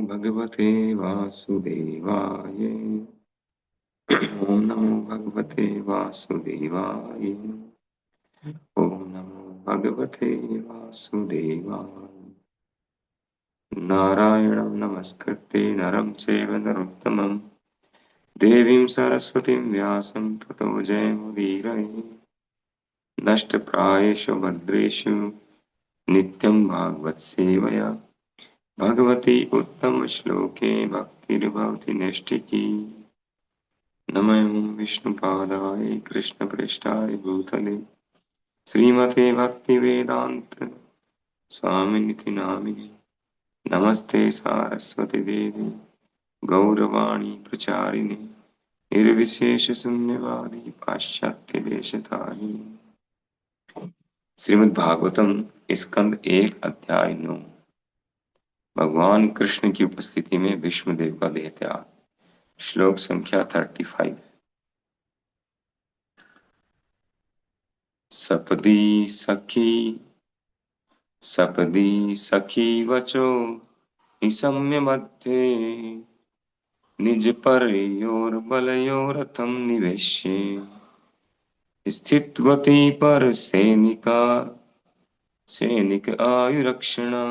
भगवते वासुदेवाय। ओम नमो भगवते वासुदेवाय। ओम नमो भगवते वासुदेवाय। नारायणं नमस्कृत्य नरं चैव नरोत्तमं देवीं सरस्वतीं व्यासं ततो जयमुदीरये। नष्टप्रायेषु भद्रेषु नित्यं भागवत सेवया भगवती उत्तम श्लोके भक्तिर्भवति नैष्ठिकी। नमो विष्णुपादाय कृष्णप्रेष्ठाय भूतले श्रीमते भक्तिवेदांत स्वामिनिति नामिने। नमस्ते सारस्वती देवी गौरवाणी प्रचारिणे निर्विशेष शून्यवादी पाश्चात्य देशतारिणी। श्रीमद् भागवतम स्कंद 1 अध्याय 9। भगवान कृष्ण की उपस्थिति में विष्णुदेव का देहत्याग। श्लोक संख्या 35। सपदी सखी वचो निशम्य मध्ये निज परयोर्बलयोरथं निवेश्य स्थितवती पर सैनिक आयुरक्षणा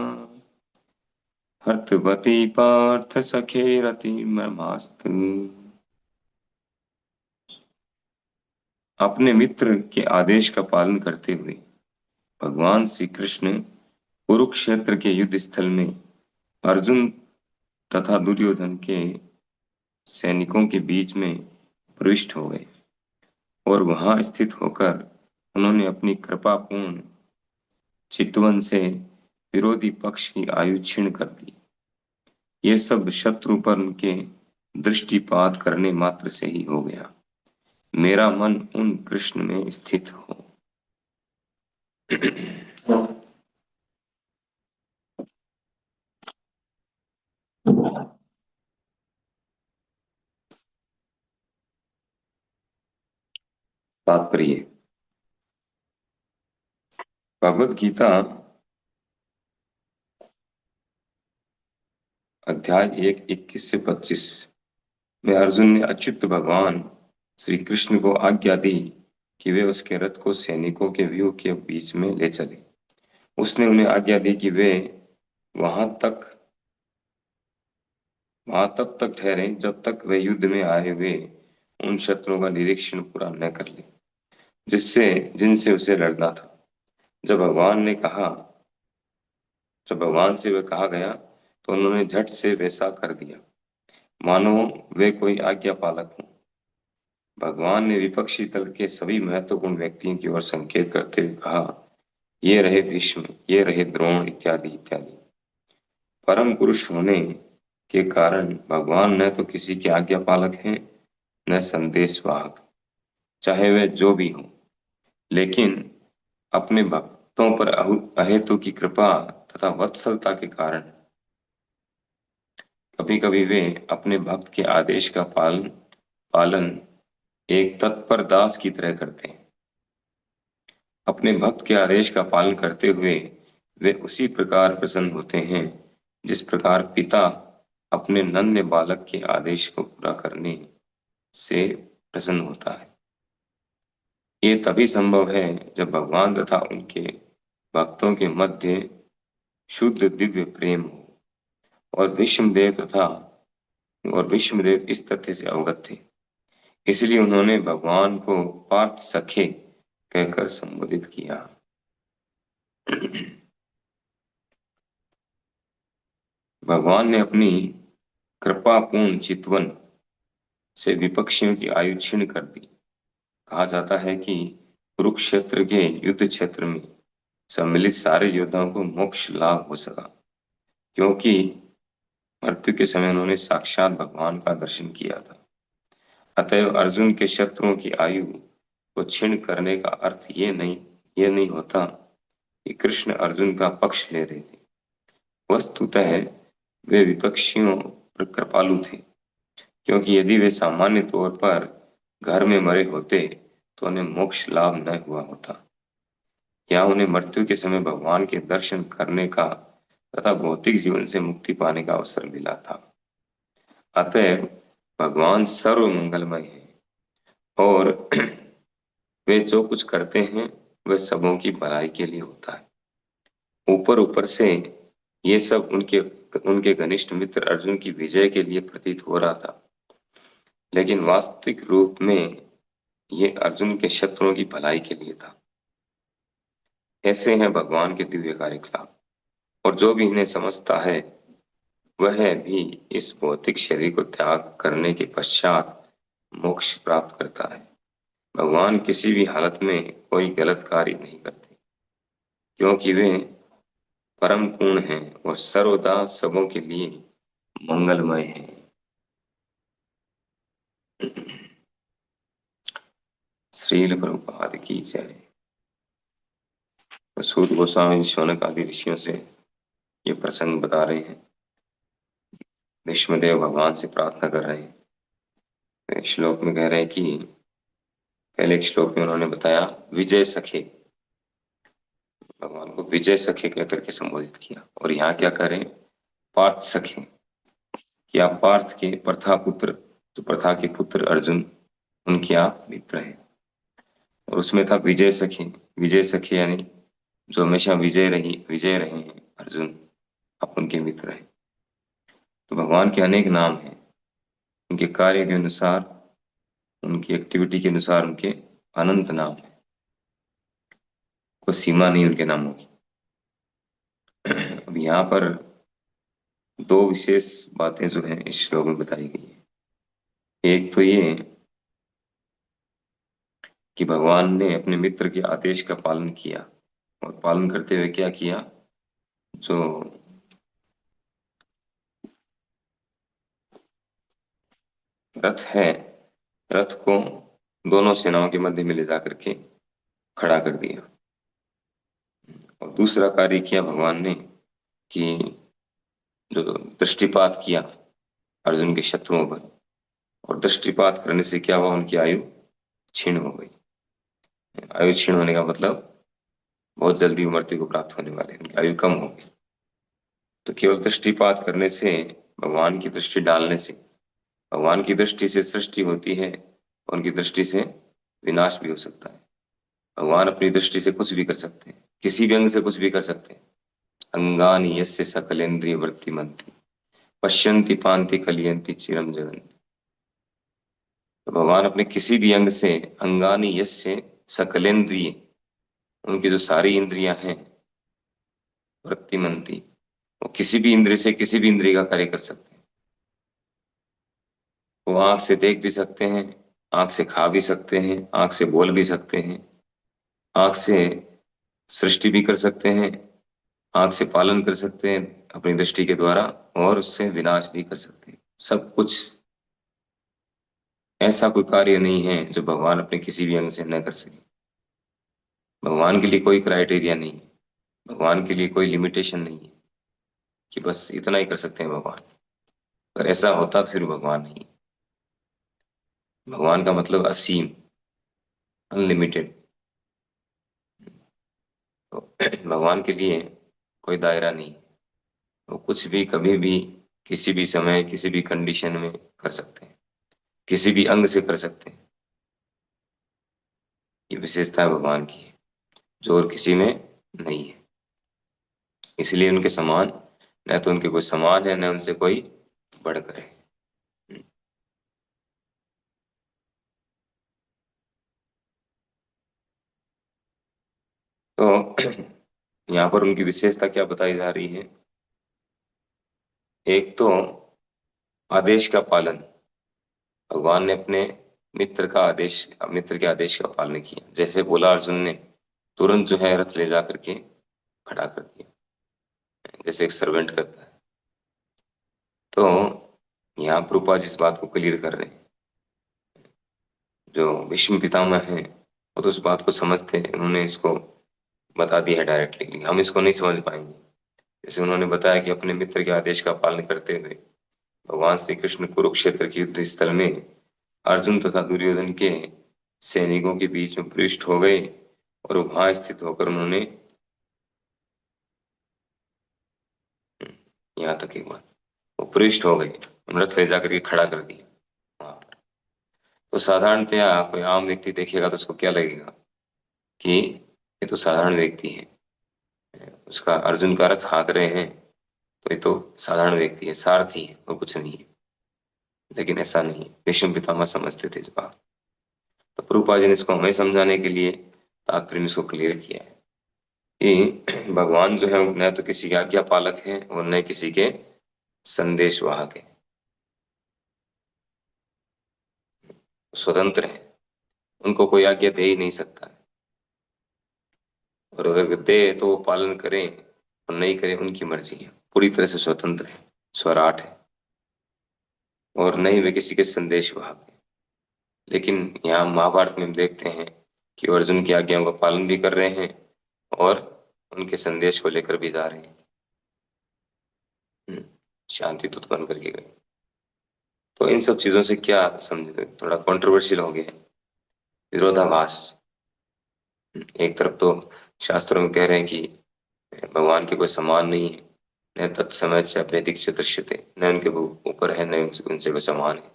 हर्तवती पार्थ सखे रति ममास्तु। अपने मित्र के आदेश का पालन करते हुए भगवान श्री कृष्ण कुरुक्षेत्र के युद्ध स्थल में अर्जुन तथा दुर्योधन के सैनिकों के बीच में प्रविष्ट हो गए और वहां स्थित होकर उन्होंने अपनी कृपापूर्ण चितवन से विरोधी पक्ष की आयु क्षीण कर दी। ये सब शत्रु पर उनके दृष्टिपात करने मात्र से ही हो गया। मेरा मन उन कृष्ण में स्थित हो। तात्पर्य। भगवद गीता अध्याय 1 21 से 25 में अर्जुन ने अच्युत भगवान श्री कृष्ण को आज्ञा दी कि वे उसके रथ को सैनिकों के व्यूह के बीच में ले चले। उसने उन्हें आज्ञा दी कि वे वहां तब तक ठहरे जब तक वे युद्ध में आए हुए उन शत्रुओं का निरीक्षण पूरा न कर ले जिनसे उसे लड़ना था। जब भगवान से वह कहा गया तो उन्होंने झट से वैसा कर दिया मानो वे कोई आज्ञा पालक हों। भगवान ने विपक्षी दल के सभी महत्वपूर्ण व्यक्तियों की ओर संकेत करते हुए कहा, ये रहे भीष्म, ये रहे द्रोण इत्यादि इत्यादि। परम पुरुष होने के कारण भगवान न तो किसी के आज्ञा पालक हैं न संदेशवाहक, चाहे वे जो भी हों, लेकिन अपने भक्तों पर अहेतु की कृपा तथा वत्सलता के कारण कभी कभी वे अपने भक्त के आदेश का पालन एक तत्पर दास की तरह करते हैं। अपने भक्त के आदेश का पालन करते हुए वे उसी प्रकार प्रसन्न होते हैं जिस प्रकार पिता अपने नन्हे बालक के आदेश को पूरा करने से प्रसन्न होता है। ये तभी संभव है जब भगवान तथा उनके भक्तों के मध्य शुद्ध दिव्य प्रेम हो। और भीष्मदेव इस तथ्य से अवगत थे, इसलिए उन्होंने भगवान को पार्थ सखे कहकर संबोधित किया। भगवान ने अपनी कृपापूर्ण चितवन से विपक्षियों की आयु क्षीण कर दी। कहा जाता है कि कुरुक्षेत्र के युद्ध क्षेत्र में सम्मिलित सारे योद्धाओं को मोक्ष लाभ हो सका, क्योंकि मृत्यु के समय उन्होंने साक्षात भगवान का दर्शन किया था। अतएव अर्जुन के शत्रुओं की आयु को क्षीण करने का अर्थ ये नहीं होता कि कृष्ण अर्जुन का पक्ष ले रहे थे। वस्तुतः वे विपक्षियों पर कृपालु थे, क्योंकि यदि वे सामान्य तौर पर घर में मरे होते तो उन्हें मोक्ष लाभ न हुआ होता, या उन्हें मृत्यु के समय भगवान के दर्शन करने का तथा भौतिक जीवन से मुक्ति पाने का अवसर मिला था। अतएव भगवान सर्व मंगलमय है और वे जो कुछ करते हैं वह सबों की भलाई के लिए होता है। ऊपर ऊपर से ये सब उनके उनके घनिष्ठ मित्र अर्जुन की विजय के लिए प्रतीत हो रहा था, लेकिन वास्तविक रूप में ये अर्जुन के शत्रुओं की भलाई के लिए था। ऐसे हैं भगवान के दिव्य कार्यकलाप, और जो भी इन्हें समझता है वह भी इस भौतिक शरीर को त्याग करने के पश्चात मोक्ष प्राप्त करता है। भगवान किसी भी हालत में कोई गलत कार्य नहीं करते, क्योंकि वे परम पूर्ण हैं और सर्वदा सबों के लिए मंगलमय हैं। श्रील प्रभुपाद की जय। तो सूत गोस्वामी जी शौनक आदि ऋषियों से ये प्रसंग बता रहे हैं, भीष्मदेव भगवान से प्रार्थना कर रहे हैं। तो इस श्लोक में कह रहे हैं कि पहले एक श्लोक में उन्होंने बताया विजय सखे, भगवान को विजय सखे कहकर के संबोधित किया, और यहाँ क्या करें, पार्थ सखे, कि आप पार्थ के प्रथा पुत्र, जो प्रथा के पुत्र अर्जुन, उनके आप मित्र हैं। और उसमें था विजय सखे, विजय सखे यानी जो हमेशा विजय रहे हैं अर्जुन, आप उनके मित्र हैं। तो भगवान के अनेक नाम हैं, उनके कार्य के अनुसार, उनकी एक्टिविटी के अनुसार उनके अनंत नाम है, कोई सीमा नहीं उनके नामों की। अब यहाँ पर दो विशेष बातें जो हैं इस श्लोक में बताई गई है। एक तो ये कि भगवान ने अपने मित्र के आदेश का पालन किया, और पालन करते हुए क्या किया, जो रथ है, रथ को दोनों सेनाओं के मध्य में ले जाकर के खड़ा कर दिया। और दूसरा कार्य किया भगवान ने कि जो दृष्टिपात किया अर्जुन के शत्रुओं पर, और दृष्टिपात करने से क्या हुआ, उनकी आयु क्षीण हो गई। आयु क्षीण होने का मतलब बहुत जल्दी मृत्यु को प्राप्त होने वाले, उनकी आयु कम हो गई। तो केवल दृष्टिपात करने से, भगवान की दृष्टि डालने से, भगवान की दृष्टि से सृष्टि होती है, उनकी दृष्टि से विनाश भी हो सकता है। भगवान अपनी दृष्टि से कुछ भी कर सकते हैं, किसी भी अंग से कुछ भी कर सकते हैं। अंगानि यस्य सकलेन्द्रिय वृत्तिमन्ति पश्यन्ति पान्ति कलयन्ति चिरम जगन्ति। तो भगवान अपने किसी भी अंग से, अंगानि यस्य सकलेन्द्रिय, उनकी जो सारी इंद्रियां हैं, वृत्तिमन्ति, वो किसी भी इंद्रिय से किसी भी इंद्रिय का कार्य कर सकते हैं। वो आंख से देख भी सकते हैं, आंख से खा भी सकते हैं, आंख से बोल भी सकते हैं, आंख से सृष्टि भी कर सकते हैं, आंख से पालन कर सकते हैं अपनी दृष्टि के द्वारा, और उससे विनाश भी कर सकते हैं। सब कुछ, ऐसा कोई कार्य नहीं है जो भगवान अपने किसी भी अंग से न कर सके। भगवान के लिए कोई क्राइटेरिया नहीं है, भगवान के लिए कोई लिमिटेशन नहीं है कि बस इतना ही कर सकते हैं भगवान। अगर ऐसा होता तो फिर भगवान नहीं। भगवान का मतलब असीम, अनलिमिटेड। तो भगवान के लिए कोई दायरा नहीं, वो कुछ भी कभी भी किसी भी समय किसी भी कंडीशन में कर सकते हैं, किसी भी अंग से कर सकते हैं। ये विशेषता है भगवान की है, जो और किसी में नहीं है। इसलिए उनके समान, न तो उनके कोई समान है, न उनसे कोई बढ़कर है। तो यहाँ पर उनकी विशेषता क्या बताई जा रही है, एक तो आदेश का पालन। भगवान ने अपने मित्र के आदेश का पालन किया। जैसे बोला अर्जुन ने, तुरंत जो है रथ ले जा करके खड़ा कर दिया, जैसे एक सर्वेंट करता है। तो यहाँ प्रभुपाद जी इस बात को क्लियर कर रहे हैं। जो भीष्म पितामह हैं वो तो उस बात को समझते हैं, उन्होंने इसको बता दिया है डायरेक्टली, हम इसको नहीं समझ पाएंगे। जैसे उन्होंने बताया कि अपने मित्र के आदेश का पालन करते हुए भगवान श्री कृष्ण कुरुक्षेत्र के युद्ध स्थल में अर्जुन तथा दुर्योधन के सैनिकों के बीच में प्रविष्ट हो गए, और वहां स्थित होकर उन्होंने यहाँ तक एक बार वो पृष्ठ हो गए, रथ ले जाकर के खड़ा कर दिया वहां पर। तो साधारणतया कोई आम व्यक्ति देखेगा तो उसको क्या लगेगा कि ये तो साधारण व्यक्ति है, उसका अर्जुन का रथ हाँक रहे हैं, तो ये तो साधारण व्यक्ति है, सारथी है और कुछ नहीं है। लेकिन ऐसा नहीं, भीष्म पितामह समझते थे इस बात। तो प्रभुपाद जी ने इसको हमें समझाने के लिए तात्पर्य में इसको क्लियर किया है कि भगवान जो है वो न तो किसी के आज्ञा पालक है और न किसी के संदेश वाहक है, स्वतंत्र है, उनको कोई आज्ञा दे ही नहीं सकता है। और अगर दे तो वो पालन करें और नहीं करें उनकी मर्जी है, पूरी तरह से स्वतंत्र है, स्वराट है, और न ही वे किसी के संदेश वाहक है। लेकिन यहाँ महाभारत में हम देखते हैं कि वो अर्जुन की आज्ञाओं का पालन भी कर रहे हैं और उनके संदेश को लेकर भी जा रहे हैं। शांति दूत बन करके गए। तो इन सब चीजों से क्या समझे, थोड़ा कंट्रोवर्शियल हो गया है, विरोधाभास। एक तरफ तो शास्त्रों में कह रहे हैं कि भगवान के कोई समान नहीं है, न तत्समय से अभेदिक से दृश्यते, न उनके ऊपर है न उनसे कोई समान है।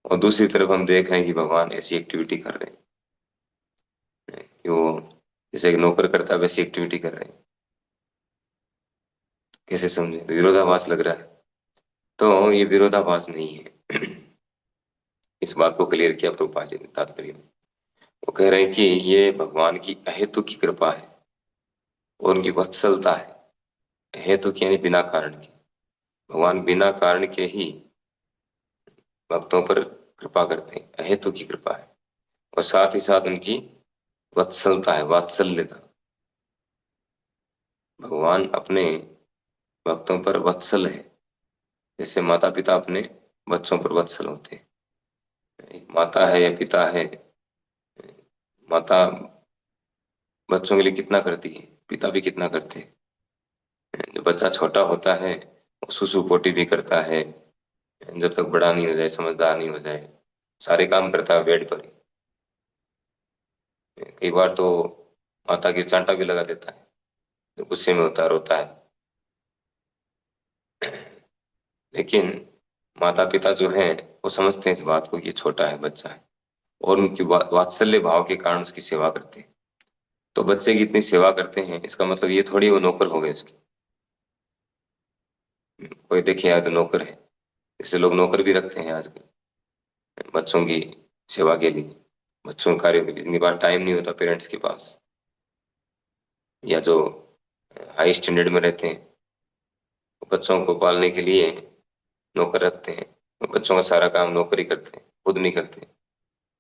और दूसरी तरफ हम देख रहे हैं कि भगवान ऐसी एक्टिविटी कर रहे हैं कि वो जैसे एक नौकर करता है वैसी एक्टिविटी कर रहे हैं। कैसे समझे, तो विरोधाभास लग रहा है। तो ये विरोधाभास नहीं है। इस बात को क्लियर किया प्रभुपाद जी ने तात्पर्य में। वो कह रहे हैं कि ये भगवान की अहेतु की कृपा है और उनकी वत्सलता है। हेतु की यानी बिना कारण के, भगवान बिना कारण के ही भक्तों पर कृपा करते हैं, अहेतु की कृपा है। और साथ ही साथ उनकी वत्सलता है, वात्सल्यता। भगवान अपने भक्तों पर वत्सल है, जैसे माता पिता अपने बच्चों पर वत्सल होते हैं। माता है या पिता है, माता बच्चों के लिए कितना करती है, पिता भी कितना करते हैं। जब बच्चा छोटा होता है वो सुसु पोटी भी करता है, जब तक बड़ा नहीं हो जाए, समझदार नहीं हो जाए, सारे काम करता है बेड पर ही। कई बार तो माता की चांटा भी लगा देता है, तो गुस्से में होता है, रोता है। लेकिन माता पिता जो हैं वो समझते हैं इस बात को कि ये छोटा है, बच्चा है, और उनकी वात्सल्य भाव के कारण उसकी सेवा करते हैं। तो बच्चे की इतनी सेवा करते हैं, इसका मतलब ये थोड़ी वो नौकर हो गए उसके। कोई देखे यार तो नौकर है, जैसे लोग नौकर भी रखते हैं आजकल बच्चों की सेवा के लिए, बच्चों के कार्यों के लिए। इतनी बार टाइम नहीं होता पेरेंट्स के पास, या जो हाई स्टैंडर्ड में रहते हैं वो बच्चों को पालने के लिए नौकर रखते हैं। वो बच्चों का सारा काम नौकर ही करते हैं, खुद नहीं करते।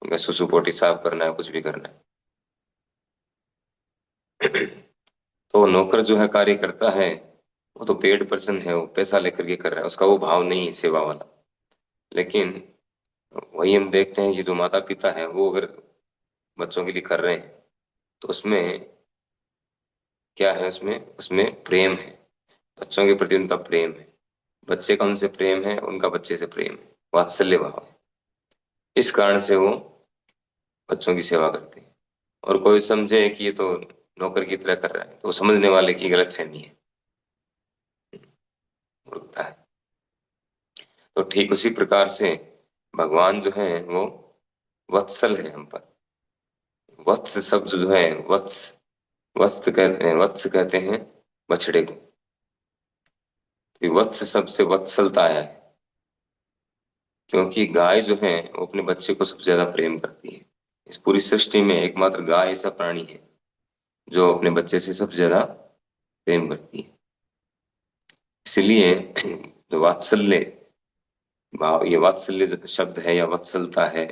उनका सुसु पोटी साफ करना है, कुछ भी करना है। तो नौकर जो है कार्य करता है, वो तो पेड पर्सन है, वो पैसा लेकर के कर रहा है, उसका वो भाव नहीं है सेवा वाला। लेकिन वही हम देखते हैं कि जो माता पिता है वो अगर बच्चों के लिए कर रहे हैं तो उसमें क्या है, उसमें उसमें प्रेम है, बच्चों के प्रति उनका प्रेम है। बच्चे का उनसे प्रेम है, उनका बच्चे से प्रेम है, वात्सल्य भाव है। इस कारण से वो बच्चों की सेवा करते हैं। और कोई समझे कि ये तो नौकर की तरह कर रहा है, तो वो समझने वाले की गलत फहमी है, मूर्खता है। तो ठीक उसी प्रकार से भगवान जो है वो वत्सल है हम पर। वत्स शब्द जो है, वत्स, वत्स कहते हैं बछड़े को। ये वत्स शब्द से वत्सलता आया है, क्योंकि गाय जो है वो अपने बच्चे को सबसे ज्यादा प्रेम करती है। इस पूरी सृष्टि में एकमात्र गाय ऐसा प्राणी है जो अपने बच्चे से सबसे ज्यादा प्रेम करती है। इसलिए जो वात्सल्य भाव, ये वात्सल्य जो शब्द है या वत्सलता है,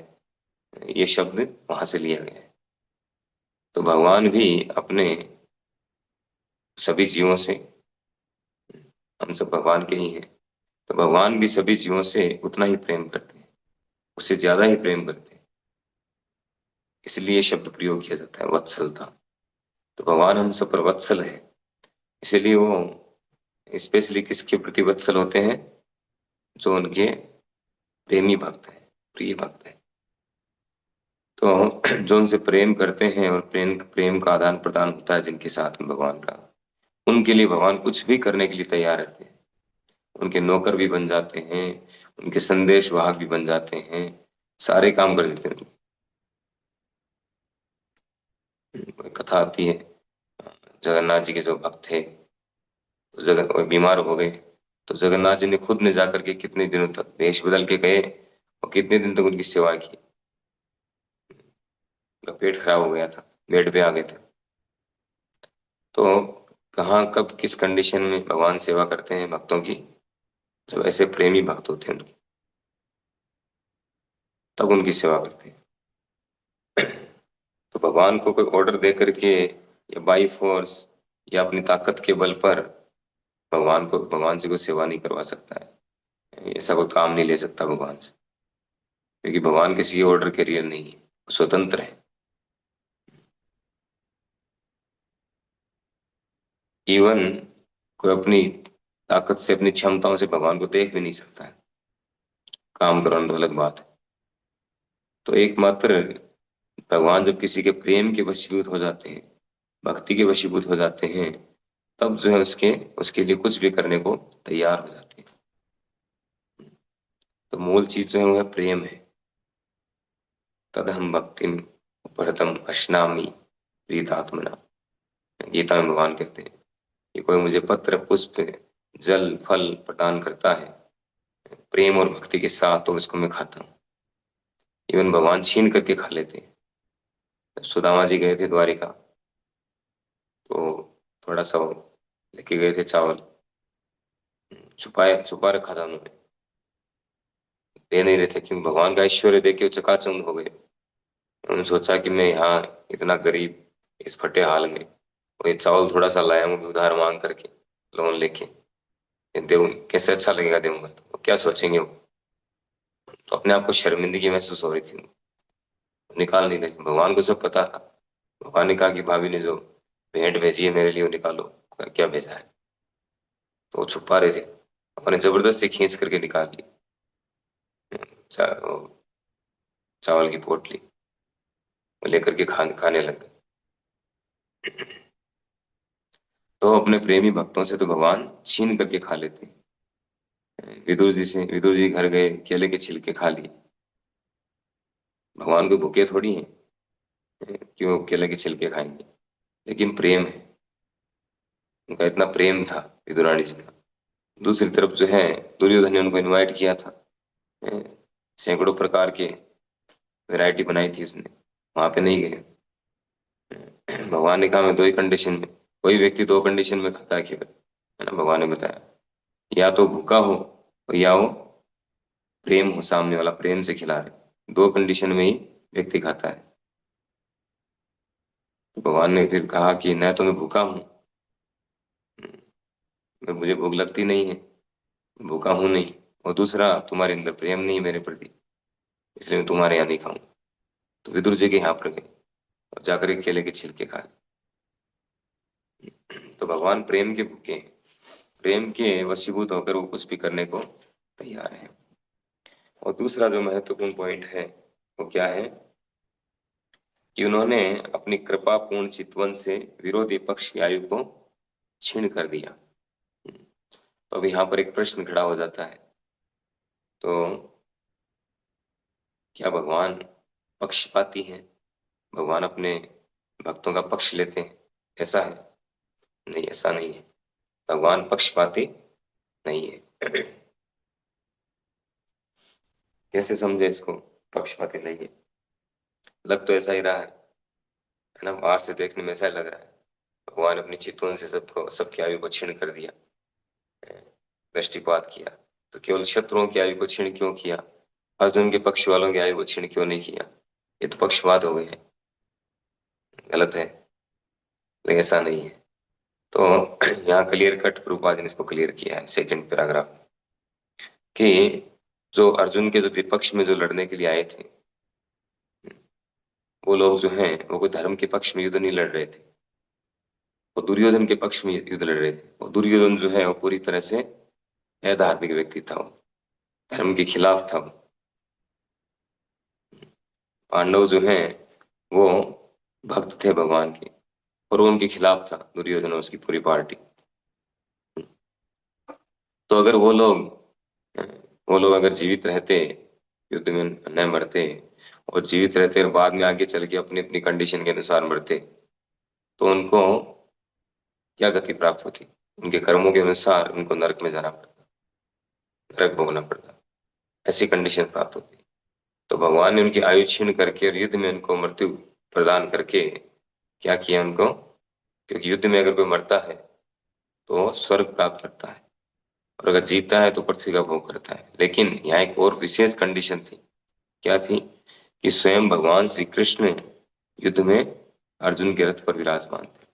ये शब्द वहां से लिया गया है। तो भगवान भी अपने सभी जीवों से, हम सब भगवान के ही हैं, तो भगवान भी सभी जीवों से उतना ही प्रेम करते हैं, उससे ज्यादा ही प्रेम करते हैं। इसलिए शब्द प्रयोग किया जाता है वत्सलता। तो भगवान हम सब पर वत्सल है, इसलिए वो स्पेशली किसके प्रति वत्सल होते हैं, जो उनके प्रेमी भक्त हैं, प्रिय भक्त हैं। तो जो उनसे प्रेम करते हैं और प्रेम प्रेम का आदान प्रदान होता है जिनके साथ में भगवान का, उनके लिए भगवान कुछ भी करने के लिए तैयार रहते हैं। उनके नौकर भी बन जाते हैं, उनके संदेश वाहक भी बन जाते हैं, सारे काम कर देते हैं। कोई कथा आती है, जगन्नाथ जी के जो भक्त थे, तो जगन वो बीमार हो गए, तो जगन्नाथ जी ने खुद ने जाकर के कितने दिनों तक वेश बदल के गए और कितने दिन तक उनकी सेवा की। उनका पेट खराब हो गया था, बेड पे आ गए थे। तो कहाँ कब किस कंडीशन में भगवान सेवा करते हैं भक्तों की, जब ऐसे प्रेमी भक्त होते हैं उनके, तब उनकी सेवा करते हैं। तो भगवान को कोई ऑर्डर दे करके या बाई फोर्स या अपनी ताकत के बल पर भगवान से कोई सेवा नहीं करवा सकता है, ऐसा कोई काम नहीं ले सकता भगवान से, क्योंकि भगवान किसी के ऑर्डर कैरियर नहीं है, वो स्वतंत्र है। इवन कोई अपनी ताकत से, अपनी क्षमताओं से भगवान को देख भी नहीं सकता है, काम करवाना तो अलग बात है। तो एकमात्र भगवान जब किसी के प्रेम के वशीभूत हो जाते हैं, भक्ति के वशीभूत हो जाते हैं, तब जो है उसके उसके लिए कुछ भी करने को तैयार हो जाते हैं। तो मूल चीज जो है वो है प्रेम है। तदहम भक्तिम परतम अश्नामी प्रीतात्मना, गीता में भगवान कहते हैं कि कोई मुझे पत्र पुष्प जल फल प्रदान करता है प्रेम और भक्ति के साथ, तो उसको मैं खाता हूँ। इवन भगवान छीन करके खा लेते हैं। जब सुदामा जी गए थे द्वारिका, तो थोड़ा सा वो लेके गए थे चावल, छुपाए छुपा रखा था उन्होंने, दे नहीं रहे थे, क्योंकि भगवान का ऐश्वर्य देख के वो चकाचौंध हो गए। उन्होंने सोचा कि मैं यहाँ इतना गरीब, इस फटे हाल में, और ये चावल थोड़ा सा लाया हूँ उधार मांग करके, लोन लेके, ये देऊँ कैसे अच्छा लगेगा, दूंगा तो वो क्या सोचेंगे वो। तो अपने आप को शर्मिंदगी महसूस हो रही थी, निकाल नहीं रही। भगवान को सब पता था। भगवान ने कहा कि भाभी ने जो भेंट भेजी है मेरे लिए वो निकालो। क्या भेजा है? तो वो छुपा रहे थे, अपने जबरदस्ती खींच करके निकाल ली, वो चावल की पोटली, वो लेकर के खाने लग गए। तो अपने प्रेमी भक्तों से तो भगवान छीन करके खा लेते हैं। विदुर जी घर गए, केले के छिलके खा लिए। भगवान को भूखे थोड़ी हैं कि वो केले के छिलके खाएंगे, लेकिन प्रेम है, उनका इतना प्रेम था विदुरानी जी का। दूसरी तरफ जो है, दुर्योधन ने उनको इनवाइट किया था, अ, सैकड़ों प्रकार के वैरायटी बनाई थी उसने, वहां पे नहीं गए। भगवान ने कहा मैं दो ही कंडीशन में, कोई व्यक्ति दो कंडीशन में खाता है केवल, है ना, भगवान ने बताया, या तो भूखा हो और या वो प्रेम हो, सामने वाला प्रेम से खिला रहे, दो कंडीशन में ही व्यक्ति खाता है। तो भगवान ने फिर कहा कि न तो मैं भूखा हूँ, मैं मुझे भूख लगती नहीं है, भूखा हूं नहीं, और दूसरा तुम्हारे अंदर प्रेम नहीं है मेरे प्रति, इसलिए मैं तुम्हारे यहाँ नहीं खाऊं। तो विदुर जी के यहाँ पर गए और जाकर के केले के छिलके खाए। तो भगवान प्रेम के भूखे हैं, प्रेम के वशीभूत होकर वो कुछ भी करने को तैयार है। और दूसरा जो महत्वपूर्ण पॉइंट है वो क्या है, कि उन्होंने अपनी कृपापूर्ण चितवन से विरोधी पक्ष की आयु को छीण कर दिया। तो अब यहाँ पर एक प्रश्न खड़ा हो जाता है, तो क्या भगवान पक्षपाती हैं? भगवान अपने भक्तों का पक्ष लेते हैं, ऐसा है? नहीं, ऐसा नहीं है। भगवान पक्षपाती नहीं है। कैसे समझे इसको, पक्षपाती नहीं है? लग तो ऐसा ही रहा है ना, बाहर से देखने में ऐसा ही लग रहा है। भगवान अपनी चितवन से सबको, सबकी आयु को छीण कर दिया, दृष्टिपात किया। तो केवल शत्रुओं की आयु को छीण क्यों किया, अर्जुन के पक्ष वालों की आयु को छीण क्यों नहीं किया? ये तो पक्षपात हो गए हैं, गलत है। लेकिन ऐसा नहीं है। तो यहाँ क्लियर कट प्रभुपाद ने इसको क्लियर किया है सेकंड पैराग्राफ, कि जो अर्जुन के जो विपक्ष में जो लड़ने के लिए आए थे, वो लोग जो हैं वो कोई धर्म के पक्ष में युद्ध नहीं लड़ रहे थे, वो दुर्योधन के पक्ष में युद्ध लड़ रहे थे। और दुर्योधन जो है वो पूरी तरह से अधार्मिक व्यक्ति था, वो धर्म के खिलाफ था वो। पांडव जो हैं वो भक्त थे भगवान के, और वो उनके खिलाफ था, दुर्योधन और उसकी पूरी पार्टी। तो अगर वो लोग अगर जीवित रहते, युद्ध में न मरते, और जीवित रहते और बाद में आगे चल के अपनी अपनी कंडीशन के अनुसार मरते, तो उनको क्या गति प्राप्त होती? उनके कर्मों के अनुसार उनको नरक में जाना पड़ता, नरक भोगना पड़ता, ऐसी कंडीशन प्राप्त होती। तो भगवान ने उनकी आयु छीन करके और युद्ध में उनको मृत्यु प्रदान करके क्या किया उनको? क्योंकि युद्ध में अगर कोई मरता है तो स्वर्ग प्राप्त करता है, और अगर जीता है तो पृथ्वी का भोग करता है। लेकिन यहाँ एक और विशेष कंडीशन थी। क्या थी? कि स्वयं भगवान श्री कृष्ण युद्ध में अर्जुन के रथ पर विराजमान थे,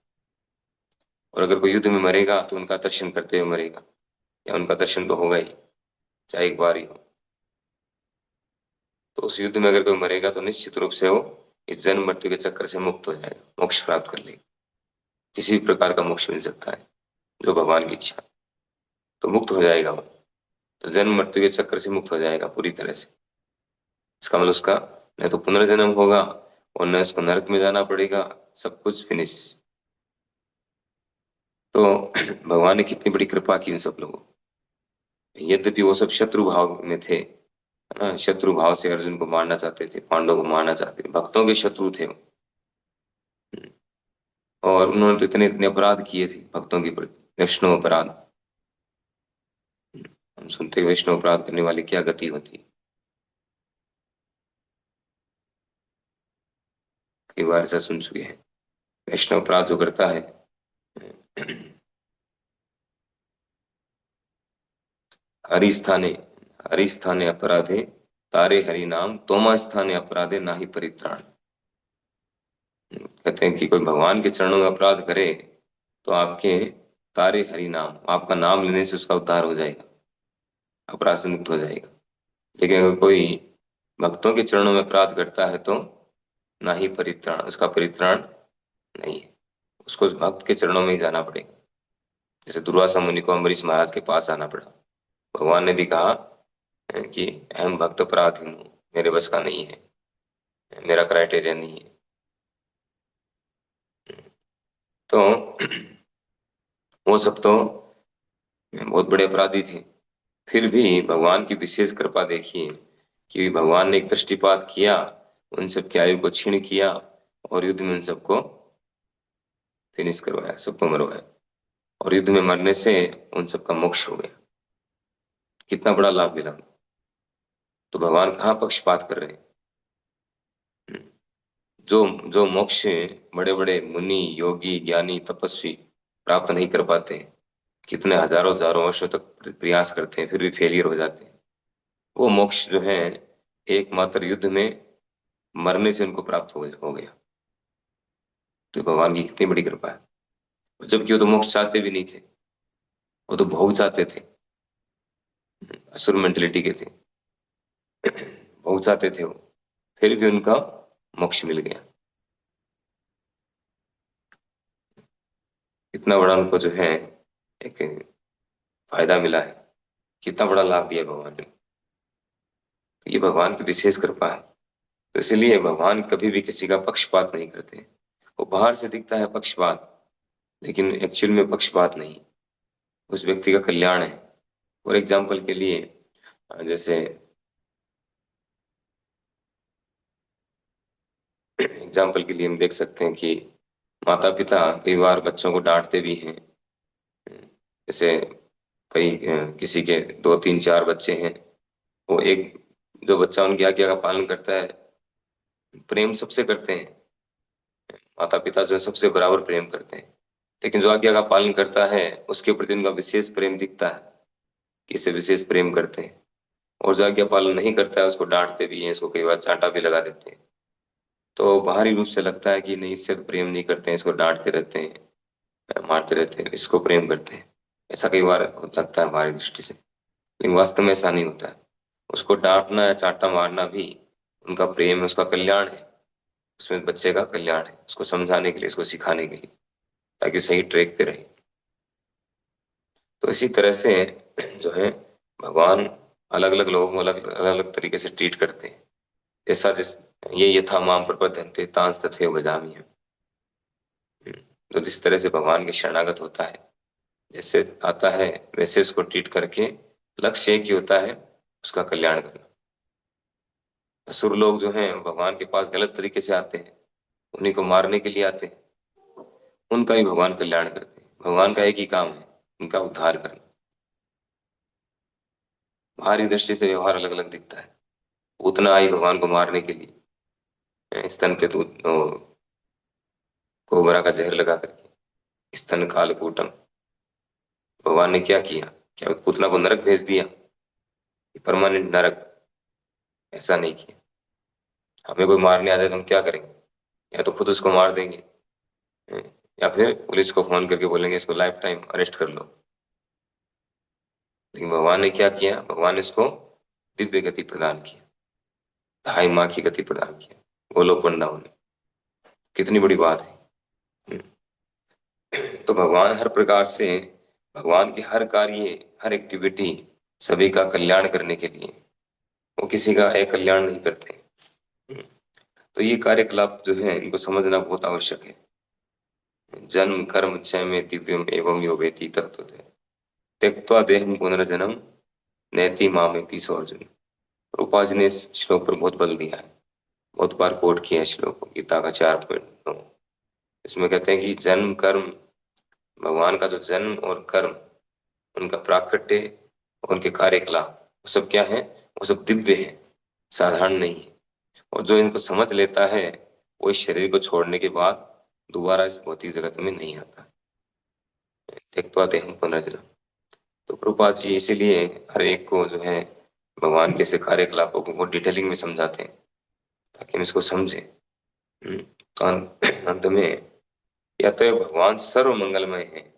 और अगर कोई युद्ध में मरेगा तो उनका दर्शन करते हुए मरेगा, या उनका दर्शन तो होगा ही, चाहे एक बार ही हो। तो उस युद्ध में अगर कोई मरेगा तो निश्चित रूप से वो इस जन्म मृत्यु के चक्कर से मुक्त हो जाएगा, मोक्ष प्राप्त कर लेगा। किसी भी प्रकार का मोक्ष मिल सकता है, जो भगवान की इच्छा, तो मुक्त हो जाएगा वो। तो जन्म मृत्यु के चक्कर से मुक्त हो जाएगा पूरी तरह से। इसका मतलब उसका न तो पुनर्जन्म होगा और न उसको नरक में जाना पड़ेगा, सब कुछ फिनिश। तो भगवान ने कितनी बड़ी कृपा की उन सब लोगों पे। यद्यपि वो सब शत्रु भाव में थे, है ना, शत्रु भाव से अर्जुन को मारना चाहते थे, पांडवों को मारना चाहते थे, भक्तों के शत्रु थे वो। और उन्होंने तो इतने इतने अपराध किए थे भक्तों के प्रति, वैष्णव अपराध। हम सुनते हैं वैष्णव अपराध करने वाले क्या गति होती है, कई बार ऐसा सुन चुके हैं। वैष्णव अपराध जो करता है, हरिस्थाने हरिस्थाने अपराधे तारे हरि नाम तोमा स्थाने अपराधे नाही परित्राण। कहते हैं कि कोई भगवान के चरणों में अपराध करे तो आपके तारे हरि नाम, आपका नाम लेने से उसका उद्धार हो जाएगा, अपराध से मुक्त हो जाएगा। लेकिन अगर कोई भक्तों के चरणों में अपराध करता है तो ना ही परित्राण, उसका परित्राण नहीं है, उसको उस भक्त के चरणों में ही जाना पड़ेगा। जैसे दुर्वासा मुनि को अम्बरीश महाराज के पास आना पड़ा। भगवान ने भी कहा कि अहम भक्त अपराधी हूँ, मेरे बस का नहीं है, मेरा क्राइटेरिया नहीं है। तो वो सब तो बहुत बड़े अपराधी थे, फिर भी भगवान की विशेष कृपा देखिए कि भगवान ने एक दृष्टिपात किया, उन सब की आयु को क्षीण किया, और युद्ध में उन सबको फिनिश करवाया, सबको मरवाया, और युद्ध में मरने से उन सबका मोक्ष हो गया। कितना बड़ा लाभ मिला। तो भगवान कहाँ पक्षपात कर रहे हैं? जो जो मोक्ष बड़े बड़े मुनि योगी ज्ञानी तपस्वी प्राप्त नहीं कर पाते, कितने हजारों हजारों वर्षों तक प्रयास करते हैं फिर भी फेलियर हो जाते हैं, वो मोक्ष जो है एकमात्र युद्ध में मरने से उनको प्राप्त हो गया। तो भगवान की कितनी बड़ी कृपा है। जबकि वो तो मोक्ष चाहते भी नहीं थे, वो तो भोग चाहते थे, असुर मेंटेलिटी के थे, भोग चाहते थे वो, फिर भी उनका मोक्ष मिल गया। कितना बड़ा उनको जो है एक फायदा मिला है, कितना बड़ा लाभ दिया भगवान ने। ये भगवान की विशेष कृपा है। तो इसलिए भगवान कभी भी किसी का पक्षपात नहीं करते। वो बाहर से दिखता है पक्षपात, लेकिन एक्चुअल में पक्षपात नहीं, उस व्यक्ति का कल्याण है। फॉर एग्जाम्पल के लिए जैसे एग्जाम्पल के लिए हम देख सकते हैं कि माता पिता कई बार बच्चों को डांटते भी हैं। जैसे किसी के दो तीन चार बच्चे हैं, वो एक जो बच्चा उनकी आज्ञा का पालन करता है, प्रेम सबसे करते हैं, माता पिता जो है सबसे बराबर प्रेम करते हैं। लेकिन जो आज्ञा का पालन करता है उसके प्रति उनका विशेष प्रेम दिखता है, कि इसे विशेष प्रेम करते हैं। और जो आज्ञा पालन नहीं करता है उसको डांटते भी हैं, इसको कई बार चांटा भी लगा देते हैं। तो बाहरी रूप से लगता है कि नहीं, इससे तो प्रेम नहीं करते हैं, इसको डांटते रहते हैं, मारते रहते हैं, इसको प्रेम करते हैं, ऐसा कई बार लगता है हमारी दृष्टि से। लेकिन वास्तव में ऐसा नहीं होता है। उसको डांटना या चांटा मारना भी उनका प्रेम है, उसका कल्याण है, उसमें बच्चे का कल्याण है, उसको समझाने के लिए, उसको सिखाने के लिए, ताकि सही ट्रैक पे रहे। तो इसी तरह से जो है भगवान अलग अलग लोगों को अलग अलग तरीके से ट्रीट करते हैं। जैसा जिस ये यथा माम प्रपद्यन्ते तांस तथैव भजामि। तो जिस तरह से भगवान के शरणागत होता है, जैसे आता है वैसे उसको ट्रीट करके लक्ष्य एक ही होता है, उसका कल्याण करना। असुर लोग जो हैं भगवान के पास गलत तरीके से आते हैं, उन्हीं को मारने के लिए आते हैं, उनका ही भगवान कल्याण करते हैं। भगवान का एक ही काम है, उनका उद्धार करना। बाहरी दृष्टि से व्यवहार अलग अलग दिखता है। उतना आई भगवान को मारने के लिए, स्तन पे तो कोबरा का जहर लगा करके, स्तन कालकूटम। भगवान ने क्या किया? क्या पुतना को नरक भेज दिया? परमानेंट नरक? ऐसा नहीं किया। हमें कोई मारने आ जाए तो हम क्या करेंगे? या तो खुद उसको मार देंगे, या फिर पुलिस को फोन करके बोलेंगे इसको लाइफ टाइम अरेस्ट कर लो। लेकिन भगवान ने क्या किया? भगवान ने इसको दिव्य गति प्रदान की, ढाई माह की गति प्रदान किया गोलोक वृंदावन में। कितनी बड़ी बात है। तो भगवान हर प्रकार से, भगवान के हर कार्य, हर एक्टिविटी सभी का कल्याण करने के लिए, वो किसी का एक कल्याण नहीं करते। तो ये कार्यकलाप जो है इनको समझना बहुत आवश्यक है। जन्म कर्म क्षय में दिव्यम एवं यो वेति तत्व त्यक्त्वा देहम पुनर्जन्म नैति मामेति सोर्जुन। रूपा जी ने इस श्लोक पर बहुत बल दिया है, बहुत बार कोट किया है श्लोक को, गीता का 4.9। इसमें कहते हैं कि जन्म कर्म, भगवान का जो जन्म और कर्म, उनका प्राकट्य, उनके कार्यकलाप, वो सब क्या है? वो सब दिव्य है, साधारण नहीं है। और जो इनको समझ लेता है वो इस शरीर को छोड़ने के बाद दोबारा इस भौतिक जगत में नहीं आता। त्यक्त्वा देहं पुनर्जन्म। तो प्रभुपाद जी इसीलिए हर एक को जो है भगवान के ऐसे कार्यकलापों को बहुत डिटेलिंग में समझाते हैं, ताकि हम इसको समझें। तो अंत में या तो भगवान सर्व मंगलमय है,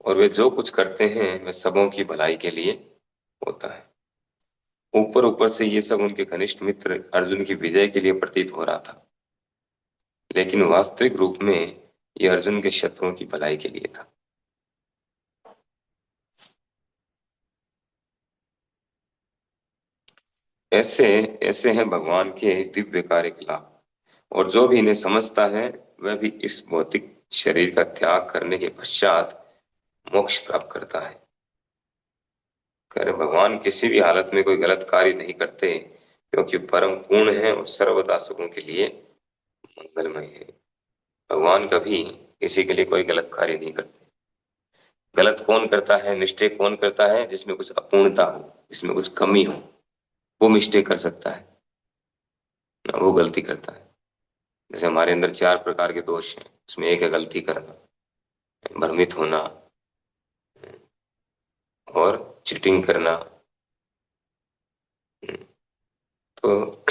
और वे जो कुछ करते हैं वे सबों की भलाई के लिए होता है। ऊपर ऊपर से ये सब उनके घनिष्ठ मित्र अर्जुन की विजय के लिए प्रतीत हो रहा था, लेकिन वास्तविक रूप में ये अर्जुन के शत्रुओं की भलाई के लिए था। ऐसे ऐसे हैं भगवान के दिव्य कार्यकलाप, और जो भी इन्हें समझता है वह भी इस भौतिक शरीर का त्याग करने के पश्चात मोक्ष प्राप्त करता है। कह रहे भगवान किसी भी हालत में कोई गलत कार्य नहीं करते, क्योंकि परम पूर्ण है और सर्वदा सबों के लिए मंगलमय है। भगवान कभी किसी के लिए कोई गलत कार्य नहीं करते। गलत कौन करता है, मिस्टेक कौन करता है? जिसमें कुछ अपूर्णता हो, जिसमें कुछ कमी हो, वो मिस्टेक कर सकता है ना, वो गलती करता है। जैसे हमारे अंदर 4 प्रकार के दोष हैं, उसमें एक है गलती करना, भ्रमित होना, और चीटिंग करना। तो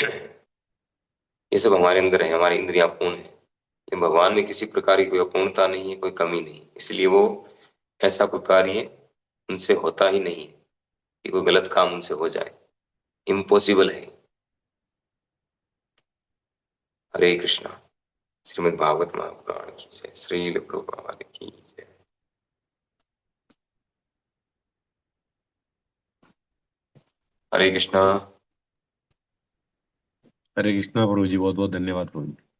ये सब हमारे अंदर है, हमारी इंद्रियां पूर्ण है। लेकिन भगवान में किसी प्रकार की कोई अपूर्णता नहीं है, कोई कमी नहीं, इसलिए वो ऐसा कोई कार्य उनसे होता ही नहीं है कि कोई गलत काम उनसे हो जाए, इम्पॉसिबल है। हरे कृष्णा। श्रीमद् भागवत महापुराण की जय, श्रील प्रभुपाद की जय। हरे कृष्णा। हरे कृष्णा प्रभु जी, बहुत बहुत धन्यवाद प्रभु जी।